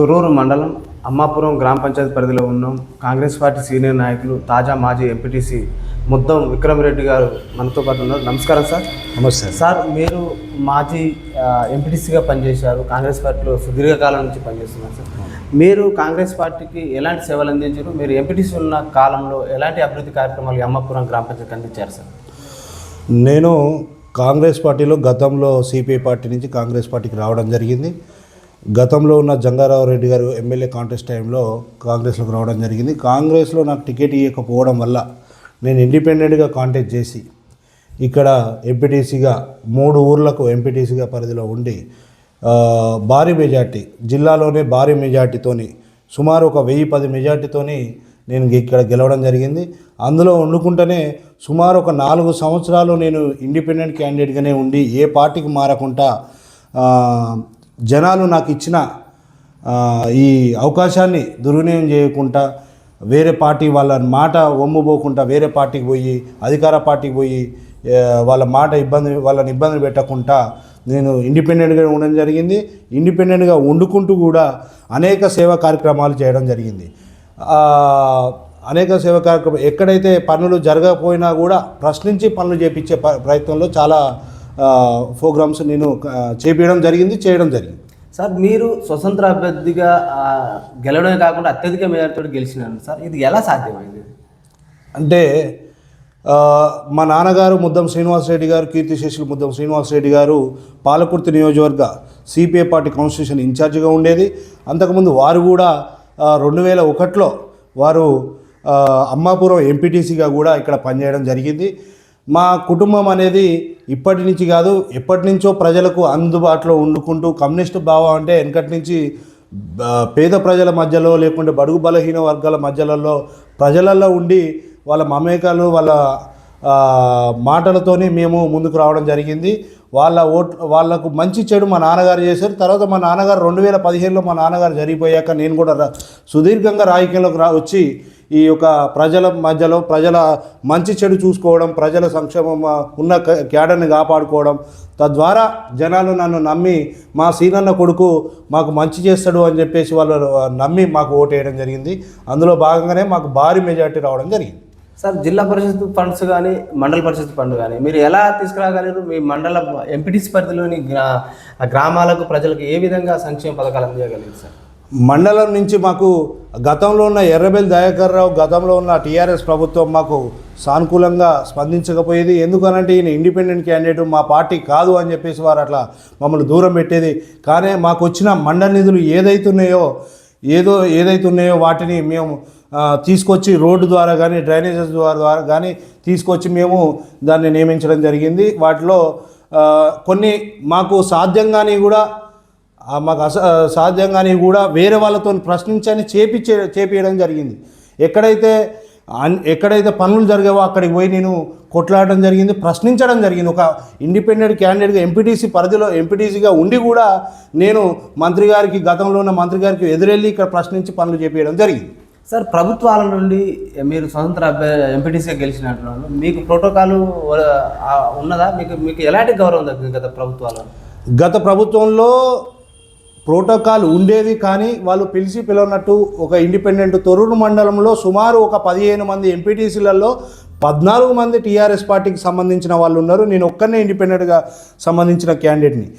తొర్రూరు మండలం అమ్మాపురం గ్రామ పంచాయతీ పరిధిలో ఉన్నాం. కాంగ్రెస్ పార్టీ సీనియర్ నాయకులు తాజా మాజీ ఎంపీటీసీ ముద్దం విక్రమరెడ్డి గారు మనతో పాటు ఉన్నారు. నమస్కారం సార్. నమస్తే సార్. మీరు మాజీ ఎంపీటీసీగా పనిచేశారు, కాంగ్రెస్ పార్టీలో సుదీర్ఘకాలం నుంచి పనిచేస్తున్నారు సార్. మీరు కాంగ్రెస్ పార్టీకి ఎలాంటి సేవలు అందించారు? మీరు ఎంపీటీసీ ఉన్న కాలంలో ఎలాంటి అభివృద్ధి కార్యక్రమాలు అమ్మాపురం గ్రామ పంచాయతీకి అందించారు సార్? నేను కాంగ్రెస్ పార్టీలో గతంలో సిపిఐ పార్టీ నుంచి కాంగ్రెస్ పార్టీకి రావడం జరిగింది. గతంలో ఉన్న జంగారావు రెడ్డి గారు ఎమ్మెల్యే కాంటెస్ట్ టైంలో కాంగ్రెస్లోకి రావడం జరిగింది. కాంగ్రెస్లో నాకు టికెట్ ఇవ్వకపోవడం వల్ల నేను ఇండిపెండెంట్గా కాంటెస్ట్ చేసి ఇక్కడ ఎంపీటీసీగా 3 ఊర్లకు ఎంపీటీసీగా పరిధిలో ఉండి భారీ మెజార్టీ, జిల్లాలోనే భారీ మెజార్టీతోని సుమారు ఒక 1010 మెజార్టీతోని నేను ఇక్కడ గెలవడం జరిగింది. అందులో వండుకుంటేనే సుమారు ఒక 4 సంవత్సరాలు నేను ఇండిపెండెంట్ క్యాండిడేట్గానే ఉండి ఏ పార్టీకి మారకుండా జనాలు నాకు ఇచ్చిన ఈ అవకాశాన్ని దుర్వినియోగం చేయకుండా వేరే పార్టీ వాళ్ళ మాట ఒమ్ముపోకుండా వేరే పార్టీకి పోయి అధికార పార్టీకి పోయి వాళ్ళని ఇబ్బంది పెట్టకుండా నేను ఇండిపెండెంట్గా ఉండడం జరిగింది. ఇండిపెండెంట్గా వండుకుంటూ కూడా అనేక సేవా కార్యక్రమాలు చేయడం జరిగింది. అనేక సేవా కార్యక్రమాలు ఎక్కడైతే పనులు జరగకపోయినా కూడా ప్రశ్నించి పనులు చేపించే ప్రయత్నంలో చాలా ప్రోగ్రామ్స్ నేను చేయడం జరిగింది. సార్, మీరు స్వతంత్ర అభ్యర్థిగా గెలవడమే కాకుండా అత్యధిక మేరతో గెలిచినారు సార్. ఇది ఎలా సాధ్యమైంది? అంటే మా నాన్నగారు ముద్దం శ్రీనివాసరెడ్డి గారు, కీర్తిశేషులు ముద్దం శ్రీనివాసరెడ్డి గారు పాలకుర్తి నియోజకవర్గ సిపిఐ పార్టీ కాన్స్టిట్యూషన్ ఇన్ఛార్జిగా ఉండేది. అంతకుముందు వారు కూడా 2001లో వారు అమ్మాపురం ఎంపీటీసీగా కూడా ఇక్కడ పనిచేయడం జరిగింది. మా కుటుంబం అనేది ఇప్పటి నుంచి కాదు, ఎప్పటి నుంచో ప్రజలకు అందుబాటులో వండుకుంటూ కమ్యూనిస్టు భావం అంటే వెనకటి నుంచి పేద ప్రజల మధ్యలో లేకుంటే బడుగు బలహీన వర్గాల ప్రజలలో ఉండి వాళ్ళ మమేకాలు వాళ్ళ మాటలతోనే మేము ముందుకు రావడం జరిగింది. వాళ్ళకు మంచి చెడు మా నాన్నగారు చేశారు. తర్వాత మా నాన్నగారు 2015లో మా నాన్నగారు జరిగిపోయాక నేను కూడా సుదీర్ఘంగా రాజకీయంలోకి వచ్చి ఈ యొక్క ప్రజల మధ్యలో ప్రజల మంచి చెడు చూసుకోవడం, ప్రజల సంక్షేమం ఉన్న క్యాడర్ని కాపాడుకోవడం, తద్వారా జనాలు నన్ను నమ్మి మా సీనన్న కొడుకు మాకు మంచి చేస్తాడు అని చెప్పేసి వాళ్ళు నమ్మి మాకు ఓటు వేయడం జరిగింది. అందులో భాగంగానే మాకు భారీ మెజార్టీ రావడం జరిగింది. సార్, జిల్లా పరిషత్ ఫండ్స్ కానీ మండల పరిషత్ ఫండ్ కానీ మీరు ఎలా తీసుకురాగలరు? మీ మండల ఎంపీటీసీ పరిధిలోని గ్రామాలకు ప్రజలకు ఏ విధంగా సంక్షేమ పథకాలు అందించగలిగారు సార్? మండలం నుంచి మాకు గతంలో ఉన్న ఎర్రబెల్లి దయాకర్ రావు, గతంలో ఉన్న టీఆర్ఎస్ ప్రభుత్వం మాకు సానుకూలంగా స్పందించకపోయేది. ఎందుకనంటే ఈయన ఇండిపెండెంట్ క్యాండిడేట్, మా పార్టీ కాదు అని చెప్పేసి వారు అట్లా మమ్మల్ని దూరం పెట్టేది. కానీ మాకు వచ్చిన మండల నిధులు ఏదైతున్నాయో వాటిని మేము తీసుకొచ్చి రోడ్డు ద్వారా కానీ డ్రైనేజెస్ ద్వారా కానీ తీసుకొచ్చి మేము దాన్ని నియమించడం జరిగింది. వాటిలో కొన్ని మాకు సాధ్యంగాని కూడా వేరే వాళ్ళతో ప్రశ్నించని చేపించడం జరిగింది. ఎక్కడైతే పనులు జరిగావో అక్కడికి పోయి నేను కొట్లాడడం జరిగింది, ప్రశ్నించడం జరిగింది. ఒక ఇండిపెండెంట్ క్యాండిడేట్గా ఎంపీటీసీ పరిధిలో ఎంపీటీసీగా ఉండి కూడా నేను గతంలో ఉన్న మంత్రి గారికి ఎదురెళ్ళి ఇక్కడ ప్రశ్నించి పనులు చేపించడం జరిగింది. సార్, ప్రభుత్వాల నుండి మీరు స్వతంత్ర ఎంపీటీసీగా గెలిచినట్లు మీకు ప్రోటోకాల్ ఉన్నదా? మీకు ఎలాంటి గౌరవం దక్కింది గత ప్రభుత్వంలో ప్రోటోకాల్ ఉండేది. కానీ వాళ్ళు పిలవనట్టు ఒక ఇండిపెండెంట్ తొర్రూరు మండలంలో సుమారు ఒక 15 మంది ఎంపీటీసీలలో 14 మంది టీఆర్ఎస్ పార్టీకి సంబంధించిన వాళ్ళు ఉన్నారు. నేను ఒక్కనే ఇండిపెండెంట్గా సంబంధించిన క్యాండిడేట్ని.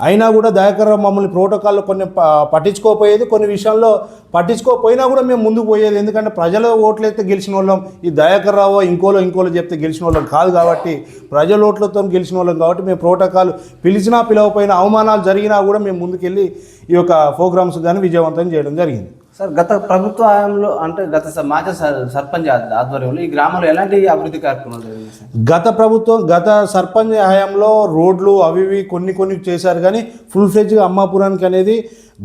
అయినా కూడా దయాకర్ రావు మమ్మల్ని ప్రోటోకాల్లో కొన్ని పట్టించుకోకపోయేది, కొన్ని విషయాల్లో పట్టించుకోకపోయినా కూడా మేము ముందుకు పోయేది. ఎందుకంటే ప్రజల ఓట్లు అయితే గెలిచిన వాళ్ళం, ఈ దయాకర్ రావు ఇంకోలో చెప్తే గెలిచిన వాళ్ళం కాదు. కాబట్టి ప్రజల ఓట్లతో గెలిచిన వాళ్ళం కాబట్టి మేము ప్రోటోకాల్ పిలిచినా పిలవకపోయినా అవమానాలు జరిగినా కూడా మేము ముందుకెళ్ళి ఈ యొక్క ప్రోగ్రామ్స్ కానీ విజయవంతం చేయడం జరిగింది. సార్, గత ప్రభుత్వ హయాంలో అంటే గత మాజీ సర్పంచ్ ఆధ్వర్యంలో ఈ గ్రామంలో ఎలాంటి అభివృద్ధి కార్యక్రమాలు జరిగాయి? గత సర్పంచ్ హయాంలో రోడ్లు అవి కొన్ని చేశారు. కానీ ఫుల్ ఫ్లెడ్జ్గా అమ్మాపురానికి అనేది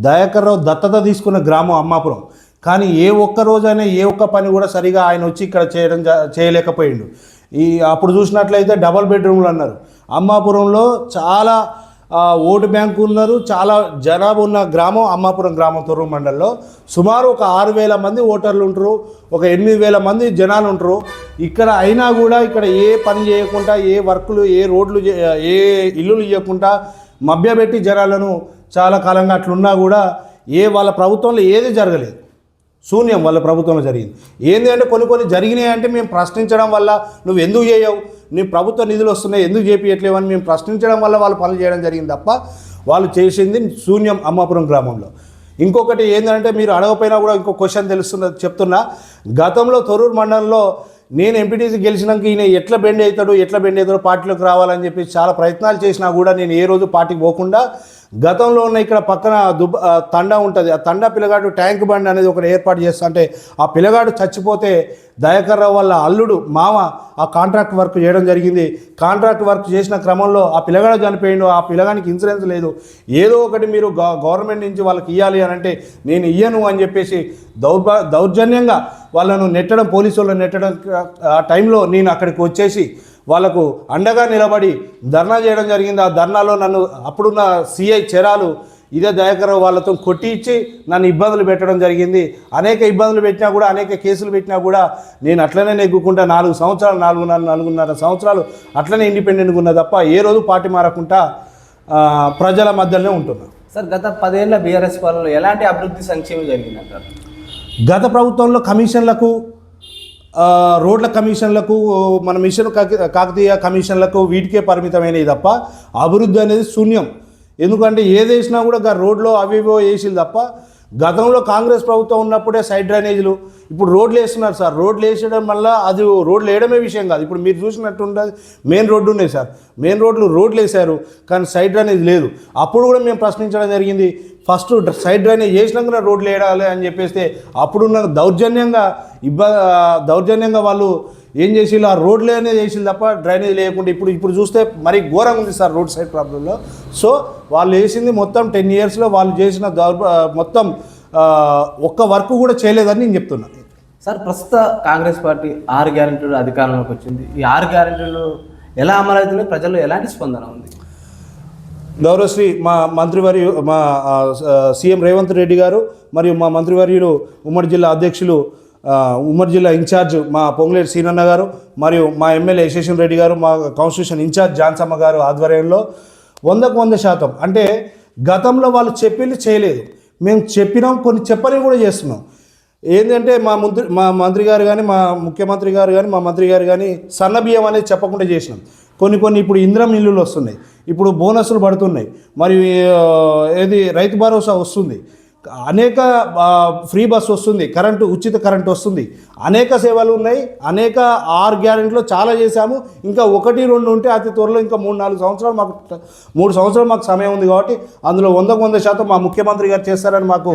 దయాకర్ రావు దత్తత తీసుకున్న గ్రామం అమ్మాపురం. కానీ ఏ ఒక్క రోజైనా ఏ ఒక్క పని కూడా సరిగా ఆయన వచ్చి ఇక్కడ చేయలేకపోయిండు. అప్పుడు చూసినట్లయితే డబల్ బెడ్రూమ్లు అన్నారు. అమ్మాపురంలో చాలా ఓటు బ్యాంకు ఉన్నారు, చాలా జనాభా ఉన్న గ్రామం అమ్మాపురం గ్రామం. తొర్రూరు మండలంలో సుమారు ఒక 6,000 మంది ఓటర్లు ఉంటారు, ఒక 8,000 మంది జనాలు ఉంటారు. ఇక్కడ అయినా కూడా ఇక్కడ ఏ పని చేయకుండా, ఏ వర్కులు, ఏ రోడ్లు, ఏ ఇల్లులు ఇవ్వకుండా మభ్యపెట్టి జనాలను చాలా కాలంగా అట్లున్నా కూడా వాళ్ళ ప్రభుత్వంలో ఏది జరగలేదు, శూన్యం వాళ్ళ ప్రభుత్వంలో జరిగింది. ఏంది అంటే కొన్ని జరిగినాయి అంటే మేము ప్రశ్నించడం వల్ల నువ్వు ఎందుకు చేయవు, నీ ప్రభుత్వ నిధులు వస్తున్నాయి ఎందుకు చేపియట్లేవు అని మేము ప్రశ్నించడం వల్ల వాళ్ళు పనులు చేయడం జరిగింది తప్ప వాళ్ళు చేసింది శూన్యం అమ్మాపురం గ్రామంలో. ఇంకొకటి ఏంటంటే మీరు అడగపోయినా కూడా ఇంకో క్వశ్చన్ చెప్తున్నా. గతంలో తొర్రూరు మండలంలో నేను ఎంపీటీసీ గెలిచినాక ఈయన ఎట్లా బెండ్ అవుతాడో పార్టీలోకి రావాలని చెప్పి చాలా ప్రయత్నాలు చేసినా కూడా నేను ఏ రోజు పార్టీకి పోకుండా గతంలో ఉన్న ఇక్కడ పక్కన తండా ఉంటుంది, ఆ తండా పిల్లగాడు ట్యాంక్ బండ్ అనేది ఒకటి ఏర్పాటు చేస్తా అంటే ఆ పిల్లగాడు చచ్చిపోతే దయాకర్ రావు వాళ్ళ అల్లుడు మామ ఆ కాంట్రాక్ట్ వర్క్ చేయడం జరిగింది. కాంట్రాక్ట్ వర్క్ చేసిన క్రమంలో ఆ పిల్లగాడు చనిపోయిండు, ఆ పిల్లగానికి ఇన్సూరెన్స్ లేదు, ఏదో ఒకటి మీరు గవర్నమెంట్ నుంచి వాళ్ళకి ఇవ్వాలి అని అంటే నేను ఇయ్యను అని చెప్పేసి దౌర్జన్యంగా వాళ్ళను నెట్టడం, పోలీసు వాళ్ళని నెట్టడం ఆ టైంలో నేను అక్కడికి వచ్చేసి వాళ్ళకు అండగా నిలబడి ధర్నా చేయడం జరిగింది. ఆ ధర్నాలో నన్ను అప్పుడున్న సిఐ చెరాలు ఇదే దయాకర్ వాళ్ళతో కొట్టి ఇచ్చి నన్ను ఇబ్బందులు పెట్టడం జరిగింది. అనేక ఇబ్బందులు పెట్టినా కూడా, అనేక కేసులు పెట్టినా కూడా నేను అట్లనే నెగ్గుకుంటా 4.5 సంవత్సరాలు అట్లనే ఇండిపెండెంట్గా ఉన్నా తప్ప ఏ రోజు పార్టీ మారకుండా ప్రజల మధ్యలోనే ఉంటున్నా. సార్, గత 10 ఏళ్ల బీఆర్ఎస్ పాలనలో ఎలాంటి అభివృద్ధి సంక్షేమం జరిగిందంటారు? గత ప్రభుత్వంలో కమిషన్లకు, రోడ్ల కమిషన్లకు, మన మిషన్ కాకతీయ కమిషన్లకు వీటికే పరిమితమైనవి తప్ప అభివృద్ధి అనేది శూన్యం. ఎందుకంటే ఏది వేసినా కూడా రోడ్లో అవివో వేసిలు తప్ప గతంలో కాంగ్రెస్ ప్రభుత్వం ఉన్నప్పుడే సైడ్ డ్రైనేజీలు, ఇప్పుడు రోడ్లు వేస్తున్నారు సార్. రోడ్లు వేసడం వల్ల అది రోడ్లు వేయడమే విషయం కాదు. ఇప్పుడు మీరు చూసినట్టు ఉంటుంది, మెయిన్ రోడ్డు ఉన్నాయి సార్, మెయిన్ రోడ్లు వేశారు కానీ సైడ్ డ్రైనేజ్ లేదు. అప్పుడు కూడా మేము ప్రశ్నించడం జరిగింది, ఫస్ట్ సైడ్ డ్రైనేజ్ చేసినాక రోడ్లు వేయాలి అని చెప్పేస్తే అప్పుడున్న దౌర్జన్యంగా వాళ్ళు ఏం చేసి ఆ రోడ్లు అనేది వేసి తప్ప డ్రైనేజ్ లేకుండా ఇప్పుడు చూస్తే మరీ ఘోరంగా ఉంది సార్ రోడ్ సైడ్ ప్రాబ్లంలో. సో వాళ్ళు వేసింది మొత్తం 10 yearsలో వాళ్ళు చేసిన మొత్తం ఒక్క వర్క్ కూడా చేయలేదని నేను చెప్తున్నాను. సార్, ప్రస్తుత కాంగ్రెస్ పార్టీ 6 గ్యారెంటీలు అధికారంలోకి వచ్చింది. ఈ 6 గ్యారెంటీలు ఎలా అమలవుతున్నాయి, ప్రజల్లో ఎలాంటి స్పందన ఉంది? గౌరవశ్రీ మా మంత్రివర్యు మా సీఎం రేవంత్ రెడ్డి గారు మరియు మా మంత్రివర్యులు ఉమ్మడి జిల్లా అధ్యక్షులు, ఉమ్మడి జిల్లా ఇన్ఛార్జ్ మా పొంగులేటి సీనన్న గారు మరియు మా ఎమ్మెల్యే యశేషన్ రెడ్డి గారు, మా కాన్స్టిట్యూషన్ ఇన్ఛార్జ్ జాన్సమ్మ గారు ఆధ్వర్యంలో 100% అంటే గతంలో వాళ్ళు చెప్పింది చేయలేదు, మేము చెప్పినాం, కొన్ని చెప్పని కూడా చేస్తున్నాం. ఏంటంటే మా మంత్రి గారు కానీ, మా ముఖ్యమంత్రి గారు కానీ, మా మంత్రి గారు కానీ సన్న బియ్యం అనేది చెప్పకుండా చేసినాం. కొన్ని ఇప్పుడు ఇందిరం ఇల్లులు వస్తున్నాయి, ఇప్పుడు బోనస్లు పడుతున్నాయి, మరియు రైతు భరోసా వస్తుంది, అనేక ఫ్రీ బస్ వస్తుంది, ఉచిత కరెంటు వస్తుంది, అనేక సేవలు ఉన్నాయి. అనేక 6 గ్యారెంటీలో చాలా చేశాము. ఇంకా 1-2 ఉంటే అతి త్వరలో ఇంకా 3-4 సంవత్సరాలు 3 సంవత్సరాలు మాకు సమయం ఉంది కాబట్టి అందులో 100% మా ముఖ్యమంత్రి గారు చేస్తారని మాకు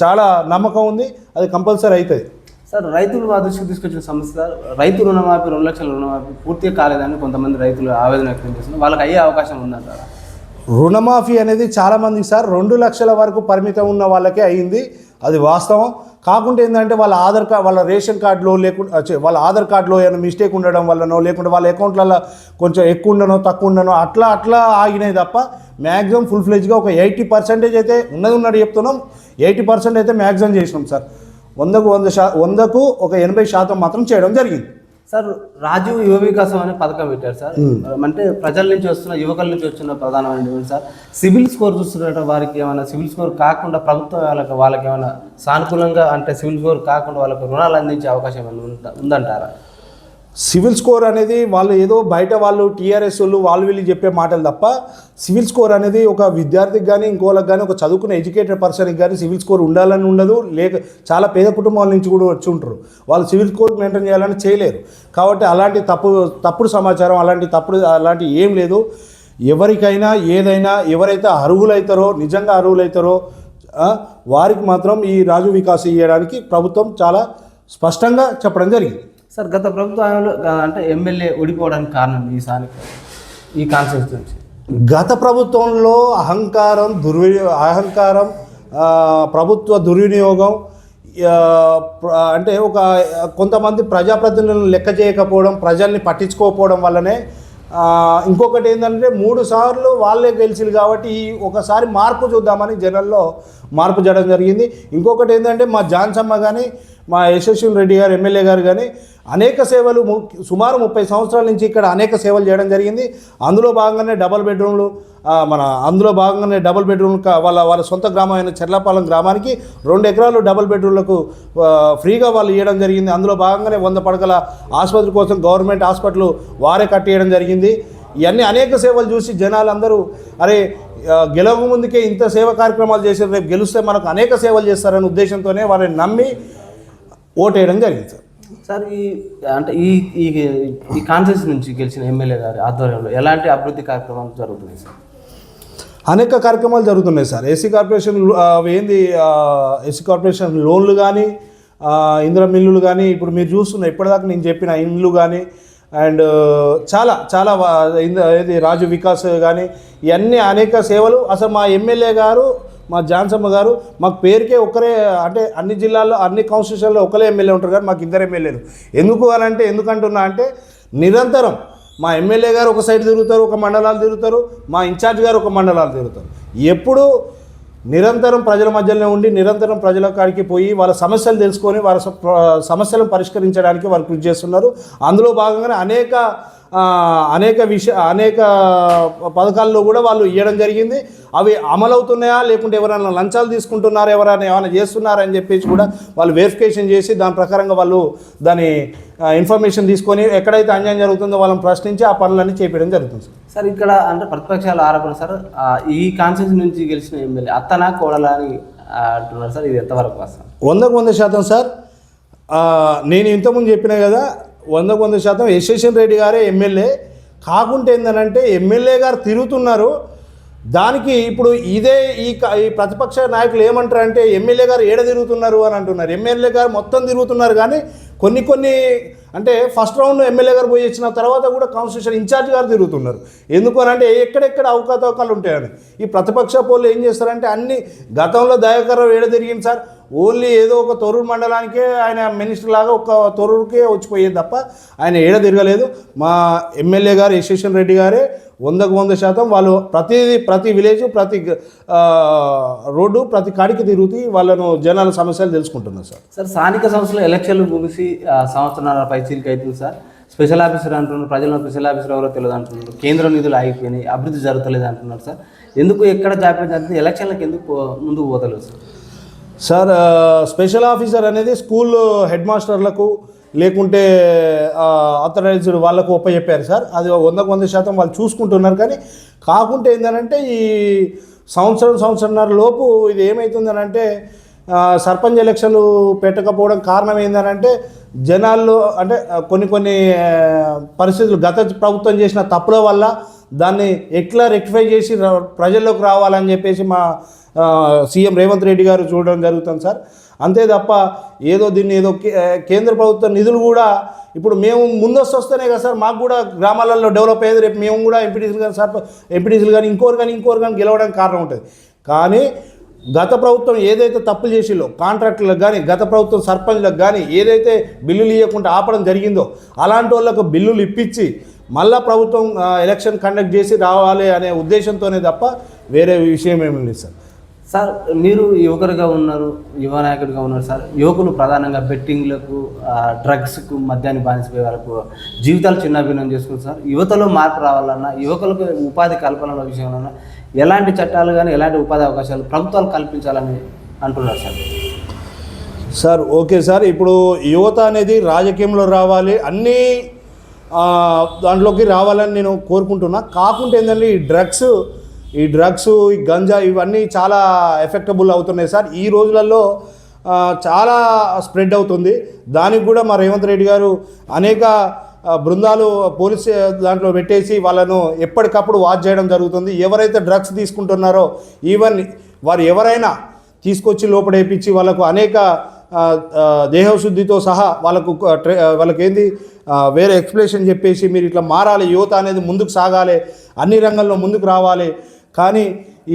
చాలా నమ్మకం ఉంది. అది కంపల్సరీ అవుతుంది. సార్, రైతులు మా దృష్టికి తీసుకొచ్చిన సమస్య రైతు రుణమాఫీ 2 లక్షల రుణమాఫీ పూర్తిగా కాలేదని కొంతమంది రైతులు ఆవేదన వ్యక్తం చేస్తున్నారు. వాళ్ళకి అయ్యే అవకాశం ఉందంటారా? రుణమాఫీ అనేది చాలామందికి సార్ 2 లక్షల వరకు పరిమితం ఉన్న వాళ్ళకే అయ్యింది, అది వాస్తవం. కాకుండా ఏంటంటే వాళ్ళ రేషన్ కార్డులో లేకుండా వాళ్ళ ఆధార్ కార్డులో ఏమైనా మిస్టేక్ ఉండడం వల్లనో, లేకుంటే వాళ్ళ అకౌంట్లలో కొంచెం ఎక్కువ ఉండనో తక్కువ ఉండనో అట్లా ఆగినాయి తప్ప మ్యాక్సిమం ఫుల్ ఫ్లెజ్గా ఒక 80% అయితే ఉన్నది చెప్తున్నాం. 80% అయితే మ్యాక్సిమం చేసినాం సార్. 100కు ఒక 80% మాత్రం చేయడం జరిగింది. సార్, రాజీవ్ యువ వికాసం అనే పథకం పెట్టారు సార్. అంటే ప్రజల నుంచి వస్తున్న, యువకుల నుంచి వస్తున్న ప్రధానమైన సార్ సివిల్ స్కోర్ చూస్తున్న వారికి ఏమైనా సివిల్ స్కోర్ కాకుండా ప్రభుత్వం వాళ్ళకి ఏమైనా సానుకూలంగా, అంటే సివిల్ స్కోర్ కాకుండా వాళ్ళకి రుణాలు అందించే అవకాశం ఏమైనా ఉందంటారా? సివిల్ స్కోర్ అనేది వాళ్ళు ఏదో బయట వాళ్ళు టీఆర్ఎస్ వాళ్ళు వీళ్ళు చెప్పే మాటలు తప్ప సివిల్ స్కోర్ అనేది ఒక విద్యార్థికి కానీ ఇంకోళ్ళకి కానీ ఒక చదువుకున్న ఎడ్యుకేటెడ్ పర్సన్కి కానీ సివిల్ స్కోర్ ఉండాలని ఉండదు. చాలా పేద కుటుంబాల నుంచి కూడా వచ్చి ఉంటారు, వాళ్ళు సివిల్ స్కోర్ మెయింటైన్ చేయాలని చేయలేరు. కాబట్టి అలాంటి తప్పుడు సమాచారం, అలాంటి ఏం లేదు. ఎవరికైనా ఏదైనా ఎవరైతే అర్హులైతారో, నిజంగా అర్హులైతారో వారికి మాత్రం ఈ రాజు వికాస్ ఇవ్వడానికి ప్రభుత్వం చాలా స్పష్టంగా చెప్పడం జరిగింది. సార్, గత ప్రభుత్వంలో అంటే ఎమ్మెల్యే ఓడిపోవడానికి కారణం ఈ కాన్స్టిట్యూన్సీ గత ప్రభుత్వంలో అహంకారం, ప్రభుత్వ దుర్వినియోగం, అంటే కొంతమంది ప్రజాప్రతినిధులను లెక్క చేయకపోవడం, ప్రజల్ని పట్టించుకోకపోవడం వల్లనే. ఇంకొకటి ఏంటంటే 3 సార్లు వాళ్ళే గెలిచిరు కాబట్టి ఒకసారి మార్పు చూద్దామని జనంలో మార్పు చేయడం జరిగింది. ఇంకొకటి ఏంటంటే మా జాన్సమ్మ కానీ, మా యశస్విని రెడ్డి గారు ఎమ్మెల్యే గారు కానీ అనేక సేవలు సుమారు 30 సంవత్సరాల నుంచి ఇక్కడ అనేక సేవలు చేయడం జరిగింది. అందులో భాగంగానే డబుల్ బెడ్రూమ్లు వాళ్ళ సొంత గ్రామం అయిన చెర్లపాలెం గ్రామానికి 2 ఎకరాలు డబుల్ బెడ్రూమ్లకు ఫ్రీగా వాళ్ళు ఇవ్వడం జరిగింది. అందులో భాగంగానే 100 పడకల ఆసుపత్రి కోసం గవర్నమెంట్ హాస్పిటల్ వారే కట్టియడం జరిగింది. ఇవన్నీ అనేక సేవలు చూసి జనాలందరూ అరే గెలవక ముందుకే ఇంత సేవ కార్యక్రమాలు చేసి రేపు గెలిస్తే మనకు అనేక సేవలు చేస్తారనే ఉద్దేశంతోనే వారిని నమ్మి ఓటేయడం జరిగింది సార్. సార్ ఈ ఈ కాన్స్టిట్యూన్సీ నుంచి గెలిచిన ఎమ్మెల్యే గారి ఆధ్వర్యంలో ఎలాంటి అభివృద్ధి కార్యక్రమాలు జరుగుతున్నాయి సార్? అనేక కార్యక్రమాలు జరుగుతున్నాయి సార్. ఎస్సీ కార్పొరేషన్ లోన్లు కానీ ఇందిరా మిల్లులు కానీ ఇప్పుడు మీరు చూస్తున్న ఇప్పటిదాకా నేను చెప్పిన ఇండ్లు కానీ అండ్ చాలా ఇది రాజు వికాస్ కానీ ఇవన్నీ అనేక సేవలు. అసలు మా ఎమ్మెల్యే గారు మా జాన్సమ్మ గారు మాకు పేరుకే ఒకరే, అంటే అన్ని జిల్లాల్లో అన్ని కాన్స్టిట్యూషన్లో ఒకరే ఎమ్మెల్యే ఉంటారు కానీ మాకు 2 ఎమ్మెల్యేలు. ఎందుకంటున్నా అంటే నిరంతరం మా ఎమ్మెల్యే గారు ఒక సైడ్ తిరుగుతారు, ఒక మండలాలు తిరుగుతారు, మా ఇన్ఛార్జ్ గారు ఒక మండలాలు తిరుగుతారు. ఎప్పుడు నిరంతరం ప్రజల మధ్యలోనే ఉండి నిరంతరం ప్రజల కాడికి పోయి వాళ్ళ సమస్యలు తెలుసుకొని వాళ్ళ సమస్యలను పరిష్కరించడానికి వాళ్ళు కృషి చేస్తున్నారు. అందులో భాగంగానే అనేక పథకాల్లో కూడా వాళ్ళు ఇవ్వడం జరిగింది. అవి అమలవుతున్నాయా లేకుంటే ఎవరైనా లంచాలు తీసుకుంటున్నారా, ఏమైనా చేస్తున్నారని చెప్పేసి కూడా వాళ్ళు వెరిఫికేషన్ చేసి దాని ప్రకారంగా వాళ్ళు దాని ఇన్ఫర్మేషన్ తీసుకొని ఎక్కడైతే అన్యాయం జరుగుతుందో వాళ్ళని ప్రశ్నించి ఆ పనులన్నీ చేపట్టడం జరుగుతుంది సార్. ఇక్కడ అంటే ప్రతిపక్షాలు ఆరోపణ సార్, ఈ కాన్స్టిట్యూన్సీ నుంచి గెలిచిన ఎమ్మెల్యే అత్తనా కోడలా అని అంటున్నారు సార్. ఇది ఎంతవరకు వస్తాం? 100% సార్. నేను ఇంతకుముందు చెప్పినా కదా, 100% యశస్విని రెడ్డి గారే ఎమ్మెల్యే. కాకుంటే ఏంటంటే ఎమ్మెల్యే గారు తిరుగుతున్నారు. దానికి ఇప్పుడు ఈ ప్రతిపక్ష నాయకులు ఏమంటారంటే ఎమ్మెల్యే గారు ఏడ తిరుగుతున్నారు అని అంటున్నారు. ఎమ్మెల్యే గారు మొత్తం తిరుగుతున్నారు కానీ కొన్ని అంటే ఫస్ట్ రౌండ్ ఎమ్మెల్యే గారు పోయి వచ్చిన తర్వాత కూడా కాన్స్టిట్యూషన్ ఇన్ఛార్జ్ గారు తిరుగుతున్నారు. ఎందుకు అని అంటే ఎక్కడెక్కడ అవకతవకలు ఉంటాయని. ఈ ప్రతిపక్ష పోలు ఏం చేస్తారంటే అన్ని గతంలో దయాకర్ రావు ఏడ తిరిగింది సార్, ఓన్లీ ఏదో ఒక తొర్రూరు మండలానికే ఆయన మినిస్టర్ లాగా ఒక తొర్రూరుకే వచ్చిపోయేది తప్ప ఆయన ఏడ తిరగలేదు. మా ఎమ్మెల్యే గారు యశస్విని రెడ్డి గారే 100% వాళ్ళు ప్రతి విలేజ్, ప్రతి రోడ్డు, ప్రతి కాడికి తిరుగుతూ వాళ్ళను జనాల సమస్యలు తెలుసుకుంటున్నారు సార్. సార్ స్థానిక సంస్థల ఎలక్షన్లు ముగిసి సంవత్సరాల పైచీలకి అవుతుంది సార్. స్పెషల్ ఆఫీసర్ అంటున్నారు, ప్రజలను స్పెషల్ ఆఫీసర్ ఎవరో తెలియదు అంటున్నారు, కేంద్ర నిధులు ఆగిపోయినాయి, అభివృద్ధి జరుగుతలేదు అంటున్నారు సార్. ఎందుకు ఎక్కడ జాప్యం జరుగుతుంది, ఎలక్షన్లకు ఎందుకు ముందుకు పోతలేదు సార్? సార్ స్పెషల్ ఆఫీసర్ అనేది స్కూల్ హెడ్ మాస్టర్లకు లేకుంటే ఆథరైజ్డ్ వాళ్ళకు ఒప్పచెప్పారు సార్. అది 100% వాళ్ళు చూసుకుంటున్నారు. కానీ కాకుంటే ఏంటంటే ఈ సంవత్సరంన్నర లోపు ఇది ఏమవుతుందనంటే సర్పంచ్ ఎలక్షన్లు పెట్టకపోవడం కారణం ఏంటంటే జనాల్లో అంటే కొన్ని పరిస్థితులు గత ప్రభుత్వం చేసిన తప్పుల వల్ల దాన్ని ఎట్లా రెక్టిఫై చేసి ప్రజల్లోకి రావాలని చెప్పేసి మా సీఎం రేవంత్ రెడ్డి గారు చూడడం జరుగుతుంది సార్. అంతే తప్ప దీన్ని కేంద్ర ప్రభుత్వ నిధులు కూడా ఇప్పుడు మేము ముందస్తు వస్తేనే కదా సార్ మాకు కూడా గ్రామాలలో డెవలప్ అయ్యేది. రేపు మేము కూడా ఎంపీటీసీలు కానీ ఇంకోరు కానీ గెలవడానికి కారణం ఉంటుంది. కానీ గత ప్రభుత్వం ఏదైతే తప్పులు చేసిందో కాంట్రాక్టులకు కానీ గత ప్రభుత్వం సర్పంచ్లకు కానీ ఏదైతే బిల్లులు ఇవ్వకుండా ఆపడం జరిగిందో అలాంటి వాళ్ళకు బిల్లులు ఇప్పించి మళ్ళా ప్రభుత్వం ఎలక్షన్ కండక్ట్ చేసి రావాలి అనే ఉద్దేశంతోనే తప్ప వేరే విషయం ఏమీ లేదు సార్. సార్ మీరు యువకుడిగా ఉన్నారు, యువ నాయకుడిగా ఉన్నారు సార్. యువకులు ప్రధానంగా బెట్టింగ్లకు, డ్రగ్స్కు, మద్యాన్ని బానిసపోయే వాళ్ళకు జీవితాలు చిన్నాభిన్నం చేసుకుంటారు సార్. యువతలో మార్పు రావాలన్నా, యువకులకు ఉపాధి కల్పనల విషయంలో ఎలాంటి చట్టాలు కానీ ఎలాంటి ఉపాధి అవకాశాలు ప్రభుత్వాలు కల్పించాలని అంటున్నారు సార్. Okay sir. ఇప్పుడు యువత అనేది రాజకీయంలో రావాలి, అన్నీ దాంట్లోకి రావాలని నేను కోరుకుంటున్నా. కాకుంటే ఏంటంటే ఈ డ్రగ్స్ ఈ గంజా ఇవన్నీ చాలా ఎఫెక్టబుల్ అవుతున్నాయి సార్. ఈ రోజులలో చాలా స్ప్రెడ్ అవుతుంది. దానికి కూడా మా రేవంత్ రెడ్డి గారు అనేక బృందాలు పోలీస్ దాంట్లో పెట్టేసి వాళ్ళను ఎప్పటికప్పుడు వాచ్ చేయడం జరుగుతుంది. ఎవరైతే డ్రగ్స్ తీసుకుంటున్నారో ఈవెన్ వారు ఎవరైనా తీసుకొచ్చి లోపడేపించి వాళ్ళకు అనేక దేహశుద్ధితో సహా వాళ్ళకేంది వేరే ఎక్స్ప్లెనేషన్ చెప్పేసి మీరు ఇట్లా మారాలి, యువత అనేది ముందుకు సాగాలి, అన్ని రంగంలో ముందుకు రావాలి, కానీ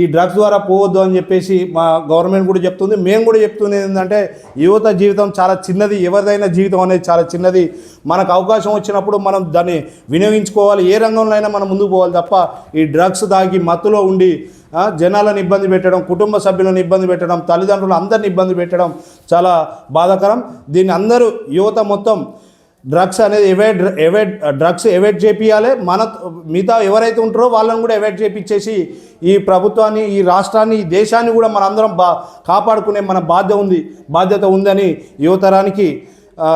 ఈ డ్రగ్స్ ద్వారా పోవద్దు అని చెప్పేసి మా గవర్నమెంట్ కూడా చెప్తుంది. మేము కూడా చెప్తుంది ఏంటంటే యువత జీవితం చాలా చిన్నది, ఎవరిదైనా జీవితం అనేది చాలా చిన్నది. మనకు అవకాశం వచ్చినప్పుడు మనం దాన్ని వినియోగించుకోవాలి, ఏ రంగంలో అయినా మనం ముందుకు పోవాలి తప్ప ఈ డ్రగ్స్ తాగి మత్తులో ఉండి జనాలను ఇబ్బంది పెట్టడం, కుటుంబ సభ్యులను ఇబ్బంది పెట్టడం, తల్లిదండ్రులు అందరిని ఇబ్బంది పెట్టడం చాలా బాధాకరం. దీన్ని అందరూ యువత మొత్తం డ్రగ్స్ అనేది డ్రగ్స్ అవాయిడ్ చేపియాలి. మిగతా ఎవరైతే ఉంటారో వాళ్ళని కూడా అవాయిడ్ చేపించేసి ఈ ప్రభుత్వాన్ని, ఈ రాష్ట్రాన్ని, ఈ దేశాన్ని కూడా మనందరం కాపాడుకునే మన బాధ్యత ఉందని యువతరానికి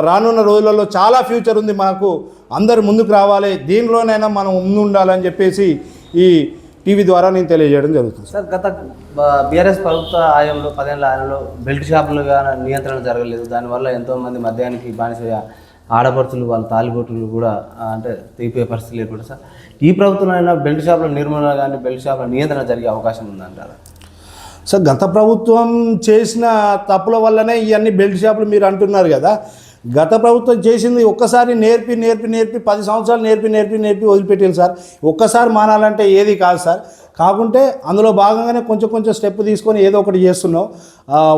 రానున్న రోజులలో చాలా ఫ్యూచర్ ఉంది. మనకు అందరు ముందుకు రావాలి, దీనిలోనైనా మనం ముందు ఉండాలని చెప్పేసి ఈ టీవీ ద్వారా నేను తెలియజేయడం జరుగుతుంది. సార్, గత బీఆర్ఎస్ ప్రభుత్వ హయాంలో 10 ఏళ్ల హయాంలో బెల్ట్ షాపులుగా నియంత్రణ జరగలేదు. దానివల్ల ఎంతోమంది మద్యానికి బానిస ఆడపడుచులు, వాళ్ళ తాలిబొట్టులు కూడా అంటే తీపే పరిస్థితులు ఏర్పడతాయి. సార్, ఈ ప్రభుత్వంలో అయినా బెల్ట్ షాపుల నిర్మూలన కానీ బెల్ట్ షాపుల నియంత్రణ జరిగే అవకాశం ఉందంటారా? సార్, గత ప్రభుత్వం చేసిన తప్పుల వల్లనే ఇవన్నీ బెల్ట్ షాపులు మీరు అంటున్నారు కదా. గత ప్రభుత్వం చేసింది ఒక్కసారి నేర్పి 10 సంవత్సరాలు నేర్పి వదిలిపెట్టారు సార్. ఒక్కసారి మానాలంటే ఏది కాదు సార్. కాకుంటే అందులో భాగంగానే కొంచెం స్టెప్ తీసుకొని ఏదో ఒకటి చేస్తున్నాం.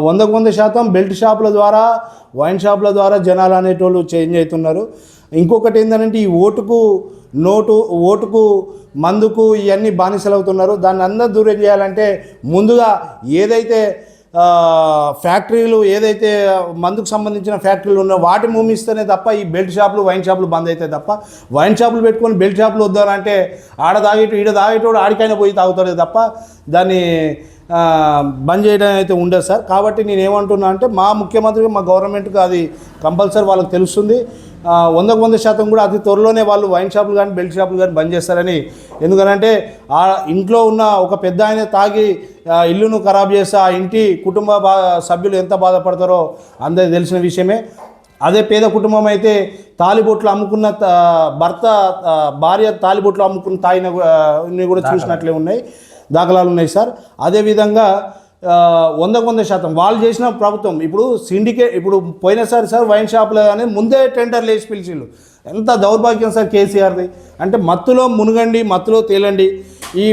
100% బెల్ట్ షాపుల ద్వారా, వైన్ షాపుల ద్వారా జనాలు అనేటోళ్ళు చేంజ్ అవుతున్నారు. ఇంకొకటి ఏంటంటే ఈ ఓటుకు మందుకు ఇవన్నీ బానిసలు అవుతున్నారు. దాన్ని అందరూ దూరం చేయాలంటే ముందుగా ఏదైతే ఫ్యాక్టరీలు, ఏదైతే మందుకు సంబంధించిన ఫ్యాక్టరీలు ఉన్నాయో వాటి మూమిస్తేనే తప్ప ఈ బెల్ట్ షాపులు, వైన్ షాపులు బంద్ అవుతాయి తప్ప, వైన్ షాపులు పెట్టుకొని బెల్ట్ షాపులు వద్దారంటే ఆడ తాగేటోడు ఆడికైనా పోయి తాగుతాడు తప్ప దాన్ని బంద్ చేయడం అయితే ఉండదు సార్. కాబట్టి నేను ఏమంటున్నా అంటే మా ముఖ్యమంత్రి, మా గవర్నమెంట్కి అది కంపల్సరీ వాళ్ళకి తెలుస్తుంది. 100% కూడా అతి త్వరలోనే వాళ్ళు వైన్ షాపులు కానీ బెల్ట్ షాపులు కానీ బంద్ చేస్తారని. ఎందుకనంటే ఆ ఇంట్లో ఉన్న ఒక పెద్ద ఆయన తాగి ఇల్లును ఖరాబ్ చేస్తే ఆ ఇంటి కుటుంబ సభ్యులు ఎంత బాధపడతారో అందరికీ తెలిసిన విషయమే. అదే పేద కుటుంబం అయితే తాలిబొట్లు అమ్ముకున్న భార్య తాలిబొట్లు అమ్ముకున్న తాయిని కూడా చూసినట్లే ఉన్నాయి, దాఖలాలు ఉన్నాయి సార్. అదేవిధంగా 100% వాళ్ళు చేసిన ప్రభుత్వం ఇప్పుడు పోయినసారి సార్ వైన్ షాపులో కానీ ముందే టెండర్లు వేసి పిలిచిళ్ళు. ఎంత దౌర్భాగ్యం సార్ కేసీఆర్ది. అంటే మత్తులో మునగండి, మత్తులో తేలండి, ఈ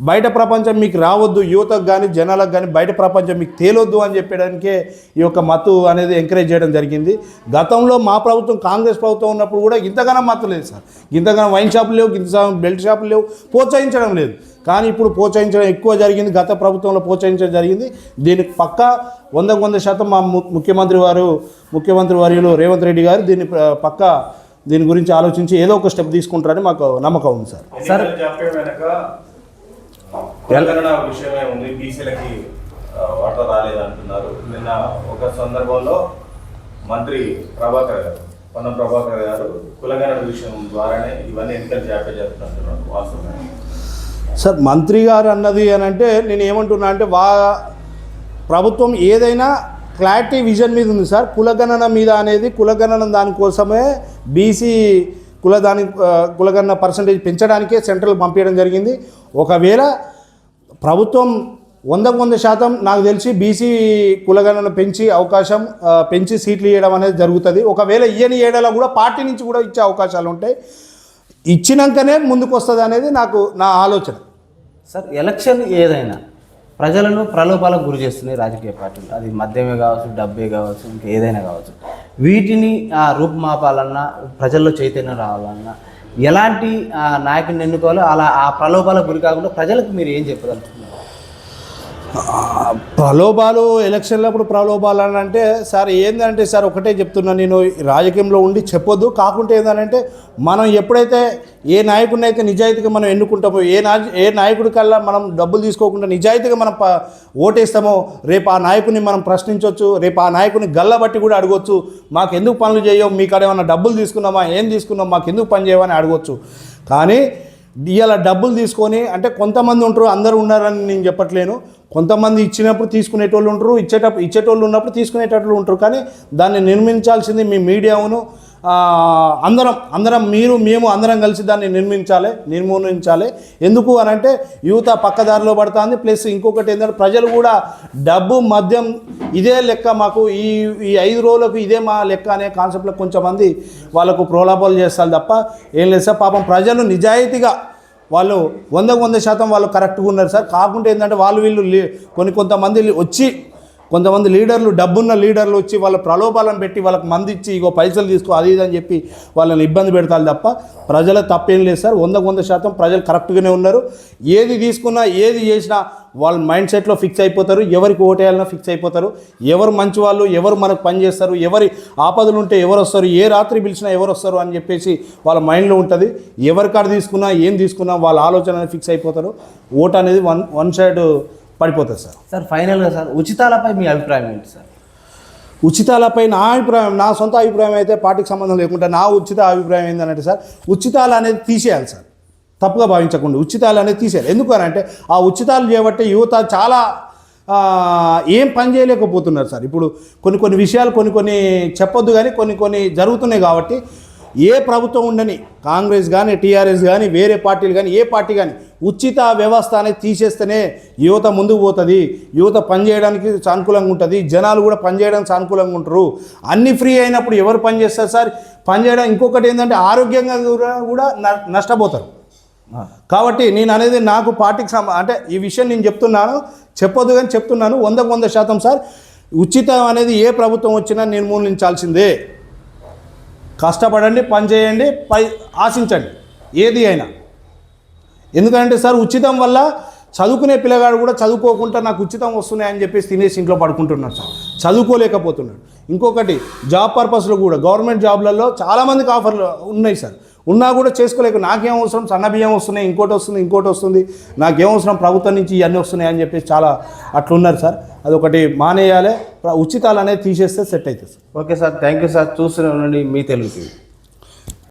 బయట ప్రపంచం మీకు రావద్దు, యువతకు కానీ జనాలకు కానీ బయట ప్రపంచం మీకు తేలొద్దు అని చెప్పడానికే ఈ యొక్క మత్తు అనేది ఎంకరేజ్ చేయడం జరిగింది. గతంలో మా ప్రభుత్వం, కాంగ్రెస్ ప్రభుత్వం ఉన్నప్పుడు కూడా ఇంతగానో మత్తు లేదు సార్. ఇంతగానో వైన్ షాపులు లేవు, ఇంత బెల్ట్ షాపులు లేవు, ప్రోత్సహించడం లేదు. కానీ ఇప్పుడు ప్రోత్సహించడం ఎక్కువ జరిగింది. గత ప్రభుత్వంలో ప్రోత్సహించడం జరిగింది. దీనికి పక్కా 100% మా ముఖ్యమంత్రి వర్యులు రేవంత్ రెడ్డి గారు దీని గురించి ఆలోచించి ఏదో ఒక స్టెప్ తీసుకుంటారని మాకు నమ్మకం ఉంది సార్. సార్, తెలంగాణ విషయమే ఉంది, బీసీలకి వాటా రాలేదంటున్నారు. నిన్న ఒక సందర్భంలో మంత్రి పొన్నం ప్రభాకర్ గారు కులగణన విషయం ద్వారానే ఇవన్నీ ఎన్నికలు జాప్యం జరుగుతుంటున్నారు. వాస్తవం సార్, మంత్రి గారు అన్నది అని అంటే నేను ఏమంటున్నా అంటే ప్రభుత్వం ఏదైనా క్లారిటీ విజన్ మీద ఉంది సార్. కులగణన మీద అనేది కులగణన దానికోసమే బీసీ కులగణన పర్సంటేజ్ పెంచడానికే సెంట్రల్ పంపించడం జరిగింది. ఒకవేళ ప్రభుత్వం 100% నాకు తెలిసి బీసీ కులగణన పెంచి సీట్లు ఇవ్వడం అనేది జరుగుతుంది. ఒకవేళ ఇయ్యని ఏడాలో కూడా పార్టీ నుంచి కూడా ఇచ్చే అవకాశాలు ఉంటాయి. ఇచ్చినాకనే ముందుకు వస్తుంది అనేది నా ఆలోచన. సార్, ఎలక్షన్ ఏదైనా ప్రజలను ప్రలోభాలకు గురి చేస్తున్నాయి రాజకీయ పార్టీలు. అది మద్యమే కావచ్చు, డబ్బే కావచ్చు, ఇంకా ఏదైనా కావచ్చు. వీటిని రూపుమాపాలన్నా, ప్రజల్లో చైతన్యం రావాలన్నా ఎలాంటి నాయకుడిని ఎన్నుకోవాలో అలా ఆ ప్రలోభాలకు గురి కాకుండా ప్రజలకు మీరు ఏం చెప్పగలుగుతున్నారు? ప్రలోభాలు ఎలక్షన్లప్పుడు ప్రలోభాలు అని అంటే సార్ ఏంటంటే సార్ ఒకటే చెప్తున్నా, నేను రాజకీయంలో ఉండి చెప్పొద్దు. కాకుంటే ఏంటంటే మనం ఎప్పుడైతే ఏ నాయకుడిని అయితే నిజాయితీగా మనం ఎన్నుకుంటామో, ఏ నాయకుడి కల్లా మనం డబ్బులు తీసుకోకుండా నిజాయితీగా మనం ఓటేస్తామో రేపు ఆ నాయకుడిని మనం ప్రశ్నించవచ్చు. రేపు ఆ నాయకుడిని గల్లబట్టి కూడా అడగవచ్చు, మాకెందుకు పనులు చేయవు, మీకు ఏమైనా డబ్బులు తీసుకున్నామా, ఏం తీసుకున్నాం, మాకెందుకు పని చేయమని అడగవచ్చు. కానీ ఇలా డబ్బులు తీసుకొని అంటే కొంతమంది ఉంటారు, అందరూ ఉన్నారని నేను చెప్పట్లేను. కొంతమంది ఇచ్చినప్పుడు తీసుకునేటోళ్ళు ఉంటారు, ఇచ్చేటోళ్ళు ఉన్నప్పుడు తీసుకునేటట్లు ఉంటారు. కానీ దాన్ని నిర్మించాల్సింది మీ మీడియాను అందరం మేము అందరం కలిసి దాన్ని నిర్మూలించాలి. ఎందుకు అని అంటే యువత పక్కదారిలో పడుతుంది. ప్లస్ ఇంకొకటి ఏంటంటే ప్రజలు కూడా డబ్బు, మద్యం ఇదే లెక్క, మాకు ఈ 5 రోజులకు ఇదే మా లెక్క అనే కాన్సెప్ట్లో కొంచెంమంది వాళ్ళకు ప్రలోభాలు చేస్తారు తప్ప ఏం లేదు సార్. పాపం ప్రజలు నిజాయితీగా వాళ్ళు 100% వాళ్ళు కరెక్ట్గా ఉన్నారు సార్. కాకుంటే ఏంటంటే వీళ్ళు కొంతమంది వచ్చి కొంతమంది లీడర్లు, డబ్బున్న లీడర్లు వచ్చి వాళ్ళ ప్రలోభాలను పెట్టి వాళ్ళకి మంది ఇచ్చి ఇగో పైసలు తీసుకో అది ఇది అని చెప్పి వాళ్ళని ఇబ్బంది పెడతారు తప్ప ప్రజల తప్పేం లేదు సార్. 100% ప్రజలు కరెక్ట్గానే ఉన్నారు. ఏది తీసుకున్నా ఏది చేసినా వాళ్ళ మైండ్ సెట్లో ఫిక్స్ అయిపోతారు. ఎవరికి ఓటేయాలన్నా ఫిక్స్ అయిపోతారు. ఎవరు మంచి వాళ్ళు, ఎవరు మనకు పని చేస్తారు, ఎవరి ఆపదలు ఉంటే ఎవరు వస్తారు, ఏ రాత్రి పిలిచినా ఎవరు వస్తారు అని చెప్పేసి వాళ్ళ మైండ్లో ఉంటుంది. ఎవరి కాడ తీసుకున్నా ఏం తీసుకున్నా వాళ్ళ ఆలోచన ఫిక్స్ అయిపోతారు. ఓటు అనేది వన్ సైడ్ పడిపోతుంది సార్. సార్ ఫైనల్గా సార్ ఉచితాలపై మీ అభిప్రాయం ఏంటి సార్? ఉచితాలపై నా అభిప్రాయం, నా సొంత అభిప్రాయం అయితే పార్టీకి సంబంధం లేకుండా నా ఉచిత అభిప్రాయం ఏంటంటే సార్, ఉచితాలు అనేది తీసేయాలి సార్. తప్పుగా భావించకుండా ఉచితాలు అనేది తీసేయాలి. ఎందుకనంటే ఆ ఉచితాలు చేయబట్టే యువత చాలా ఏం పని చేయలేకపోతున్నారు సార్. ఇప్పుడు కొన్ని విషయాలు కొన్ని చెప్పొద్దు కానీ కొన్ని జరుగుతున్నాయి కాబట్టి ఏ ప్రభుత్వం ఉండని, కాంగ్రెస్ కానీ టీఆర్ఎస్ కానీ వేరే పార్టీలు కానీ ఏ పార్టీ కానీ ఉచిత వ్యవస్థ అనేది తీసేస్తేనే యువత ముందుకు పోతుంది. యువత పనిచేయడానికి సానుకూలంగా ఉంటుంది. జనాలు కూడా పనిచేయడానికి సానుకూలంగా ఉంటారు. అన్నీ ఫ్రీ అయినప్పుడు ఎవరు పని చేస్తారు సార్? పనిచేయడం. ఇంకొకటి ఏంటంటే ఆరోగ్యంగా కూడా నష్టపోతారు. కాబట్టి నేను అనేది నాకు పార్టీకి అంటే ఈ విషయం నేను చెప్తున్నాను, చెప్పొద్దు కానీ చెప్తున్నాను. 100% సార్, ఉచితం అనేది ఏ ప్రభుత్వం వచ్చినా నిర్మూలించాల్సిందే. కష్టపడండి, పని చేయండి, ఆశించండి ఏది అయినా. ఎందుకంటే సార్ ఉచితం వల్ల చదువుకునే పిల్లగాడు కూడా చదువుకోకుండా నాకు ఉచితం వస్తున్నాయని చెప్పేసి తినేసి ఇంట్లో పడుకుంటున్నాడు సార్, చదువుకోలేకపోతున్నాడు. ఇంకొకటి జాబ్ పర్పస్లో కూడా గవర్నమెంట్ జాబ్లలో చాలామందికి ఆఫర్లు ఉన్నాయి సార్, ఉన్నా కూడా చేసుకోలేక నాకేం అవసరం, సన్న బియ్యం వస్తున్నాయి, ఇంకోటి వస్తుంది, నాకేం అవసరం ప్రభుత్వం నుంచి ఇవన్నీ వస్తున్నాయి అని చెప్పేసి చాలా అట్లున్నారు సార్. అదొకటి మానేయాలి. ఉచితాలు అనేది తీసేస్తే సెట్ అవుతుంది sir. Okay sir, thank you sir. చూస్తూనే ఉండండి మీ తెలుగు టీవీ.